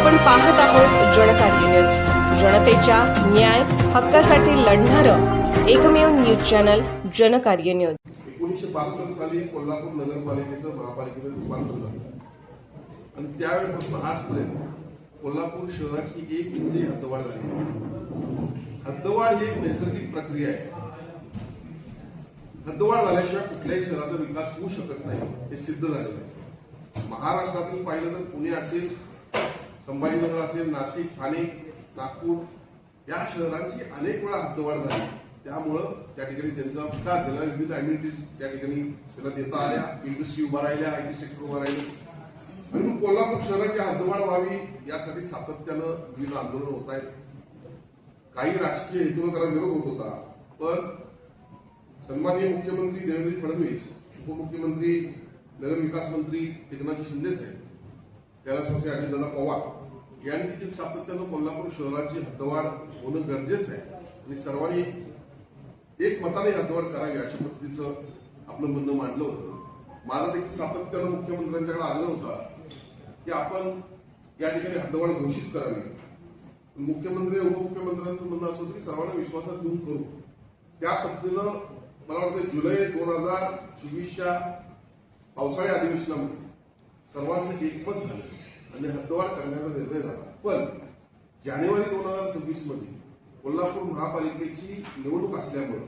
आपण पाहत आहोत जनकार्य न्यूज, जनतेच्या न्याय हक्कासाठी लढणारं एकमेव न्यूज चॅनल जनकार्य न्यूज। 1972 साली कोल्हापूर नगरपालिकेचं महापालिकेत रूपांतर झालं आणि त्यावेळेपासून आजपर्यंत कोल्हापूर शहराची 1 इंच हद्दवाढ झाली। हद्दवाढ ही एक नैसर्गिक प्रक्रिया आहे। हद्दवाढ झाल्याशिवाय कुठल्याही शहराचा विकास होऊ शकत नाही, हे सिद्ध झालेलं आहे। महाराष्ट्रातील पाहिलं तर पुणे असेल, संभाजीनगर असेल, नाशिक, ठाणे, नागपूर या शहरांची अनेक वेळा हद्दवाढ झाली। त्यामुळं त्या ठिकाणी त्यांचा विकास झाला, विविध अम्युनिटीज त्या ठिकाणी त्यांना देता आल्या, इंडस्ट्री उभा राहिल्या, IT सेक्टर उभा राहिलं आणि कोल्हापूर शहराची हद्दवाढ व्हावी यासाठी सातत्यानं विविध आंदोलन होत आहेत। काही राजकीय हेतून त्याला विरोध होत होता, पण सन्माननीय मुख्यमंत्री देवेंद्र फडणवीस, उपमुख्यमंत्री नगर विकास मंत्री एकनाथ शिंदे साहेब, कैलासवासी अजितदादा पवार यांनी देखील सातत्यानं कोल्हापूर शहराची हद्दवाढ होणं गरजेचं आहे आणि सर्वांनी एक मताने हद्दवाढ करावी अशा पद्धतीचं आपलं म्हणणं मांडलं होतं। माझं देखील सातत्यानं मुख्यमंत्र्यांच्याकडे आलं होतं की आपण या ठिकाणी हद्दवाढ घोषित करावी। मुख्यमंत्री उपमुख्यमंत्र्यांचं म्हणणं असं होतं की सर्वांना विश्वासात घेऊन करू। त्या पद्धतीनं मला वाटतं जुलै 2024च्या पावसाळी अधिवेशनामध्ये सर्वांचं एकमत झालं आणि हद्दवाढ करण्याचा निर्णय झाला। पण जानेवारी 2026 मध्ये कोल्हापूर महापालिकेची निवडणूक असल्यामुळे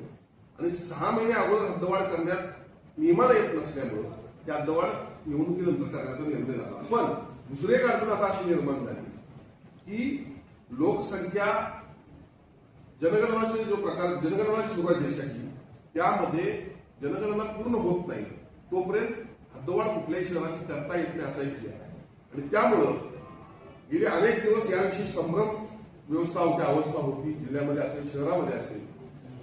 आणि 6 महिने अगोदर हद्दवाढ करण्यात नियमाला येत नसल्यामुळे त्या हद्दवाढ निवडणुकीनंतर करण्याचा निर्णय झाला। पण दुसरी एक अडचण आता अशी निर्माण झाली की लोकसंख्या जनगणनाचे जो प्रकार जनगणनाची सुरुवात देशाची त्यामध्ये जनगणना पूर्ण होत नाही तोपर्यंत हद्दवाढ कुठल्याही शहराची करता येत नाही असा एक विषय आहे आणि त्यामुळं गेले अनेक दिवस याविषयी संभ्रम व्यवस्था होती, अवस्था होती, जिल्ह्यामध्ये असेल, शहरामध्ये असेल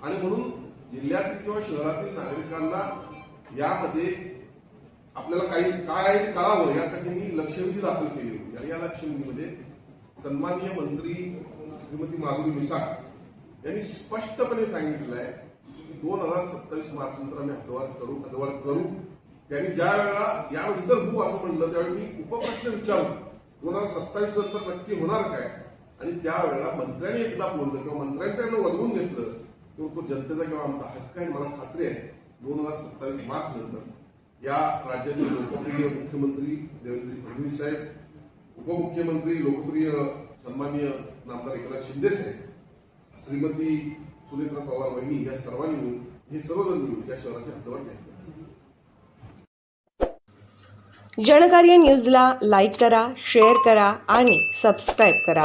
आणि म्हणून जिल्ह्यातील किंवा शहरातील नागरिकांना यामध्ये आपल्याला काही काय कळावं यासाठी मी लक्षवेधी दाखल केली होती आणि या लक्षवेधीमध्ये सन्माननीय मंत्री श्रीमती माधुरी मिसाळ यांनी स्पष्टपणे सांगितलेलं आहे की 2027 मार्च नंतर आम्ही हद्दवाढ करू। त्यांनी ज्या वेळेला यानंतर होऊ असं म्हणलं त्यावेळी मी उपप्रश्न विचारलो 2027 नंतर नक्की होणार काय आणि त्यावेळेला मंत्र्यांनी एकदा बोललं किंवा मंत्र्यांकडनं वळवून घेतलं किंवा तो जनतेचा किंवा आमचा हक्क आहे। मला खात्री आहे 2027 मार्च नंतर या राज्याचे लोकप्रिय मुख्यमंत्री देवेंद्र फडणवीस साहेब, उपमुख्यमंत्री लोकप्रिय सन्माननीय नामदार एकनाथ शिंदे साहेब, श्रीमती सुनेत्रा पवार वहिनी या सर्वांनी मिळून हे सर्वजण मिळून या शहराची हद्दवाढ घ्यायची। जनकार्य न्यूजला लाईक करा, शेअर करा आणि सबस्क्राईब करा।